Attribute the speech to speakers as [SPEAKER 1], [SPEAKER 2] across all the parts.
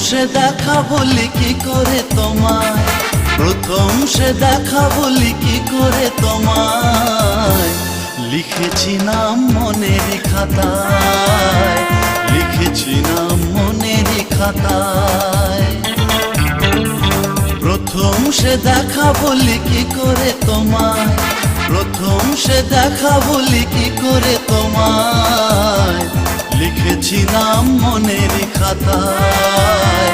[SPEAKER 1] সে দেখা বলি কি করে তোমায়, প্রথম সে দেখা বলি কি করে তোমায়। লিখেছি নাম মনেরই খাতায়, লিখেছি নাম মনেরই খাতায়। প্রথম সে দেখা বলি কি করে তোমায়, প্রথম সে দেখা বলি কি করে তোমায়। লিখেছি নাম মনেরই খাতায়,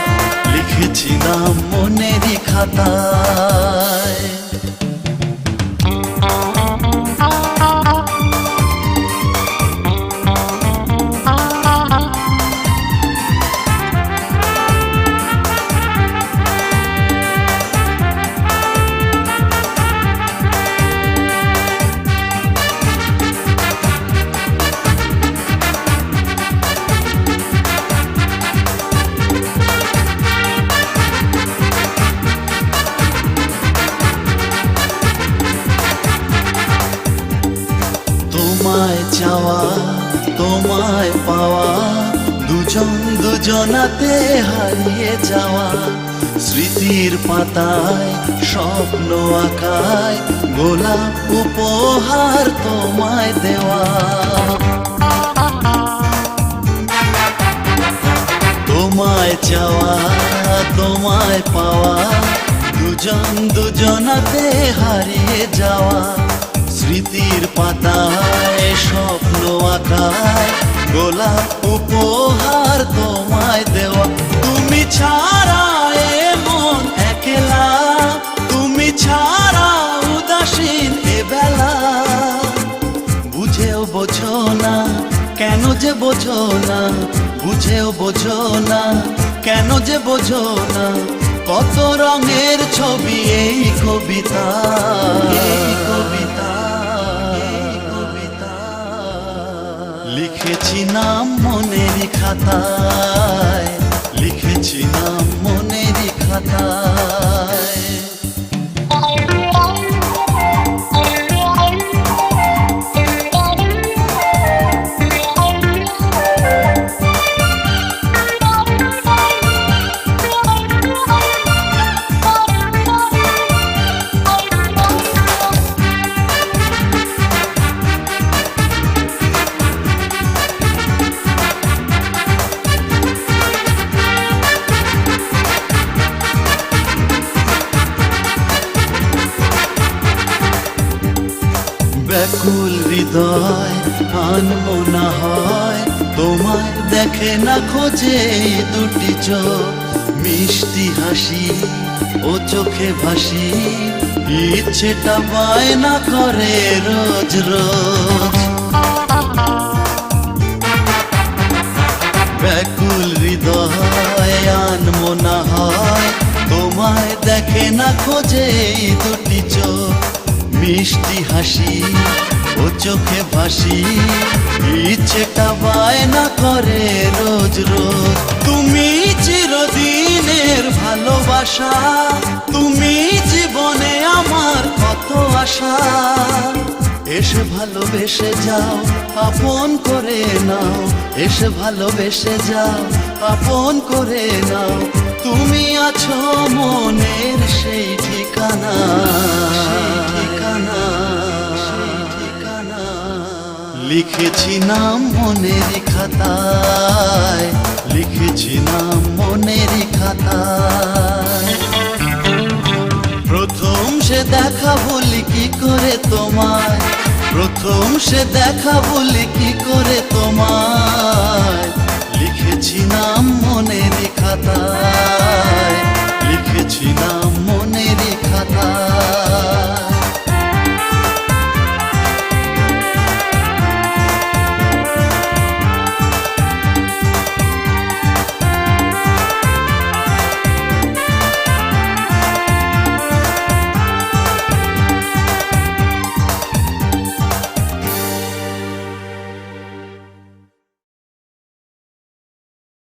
[SPEAKER 1] লিখেছি নাম মনেরই খাতায়। তোমায় চাওয়া তোমায় পাওয়া, দুজন দুজনাতে হারিয়ে যাওয়া। স্মৃতির পাতায় স্বপ্ন আঁকায়, গোলাপ উপহার তোমায় দেওয়া। তোমায় চাওয়া তোমায় পাওয়া, দুজন দুজনাতে হারিয়ে যাওয়া। স্মৃতির পাতায় স্বপ্ন আঁকায়, গোলাপ উপহার তোমায় দেওয়া। তুমি ছাড়া এ মন একলা, তুমি ছাড়া উদাসীন এ বেলা। বুঝেও বোঝো না কেন যে বোঝো না, বুঝেও বোঝো না কেন যে বোঝো না। কত রঙের ছবি এই কবিতা, এই কবিতা। লিখেছি নাম মনেরই খাতায়, লিখেছি নাম মনেরই খাতায়। ব্যাকুল হৃদয় আনমো না হয়, তোমায় দেখে না খোঁজে দুটি চোখ। মিষ্টি হাসি ও চোখে ভাসি, ইচ্ছেটা বায়না করে রোজ রোজ। ব্যাকুল হৃদয় আনমো না হয়, তোমায় দেখে না খোঁজে দুটি চোখ। মিষ্টি হাসি ও চোখে ভাসি, ইচ্ছেটা বায়না করে রোজ রোজ। তুমি চিরদিনের ভালোবাসা, তুমি জীবনে আমার কত আশা। এসে ভালোবেসে যাও আপন করে নাও, এসে ভালোবেসে যাও আপন করে নাও। তুমি আছো মনের সেই ঠিকানা, লিখেছি নাম মনেরই খাতায়, লিখেছি নাম মনেরই খাতায়। প্রথম সে দেখা বলি কি করে তোমায়, প্রথম সে দেখা বলি কি করে তোমায়। লিখেছি নাম মনেরই খাতায়,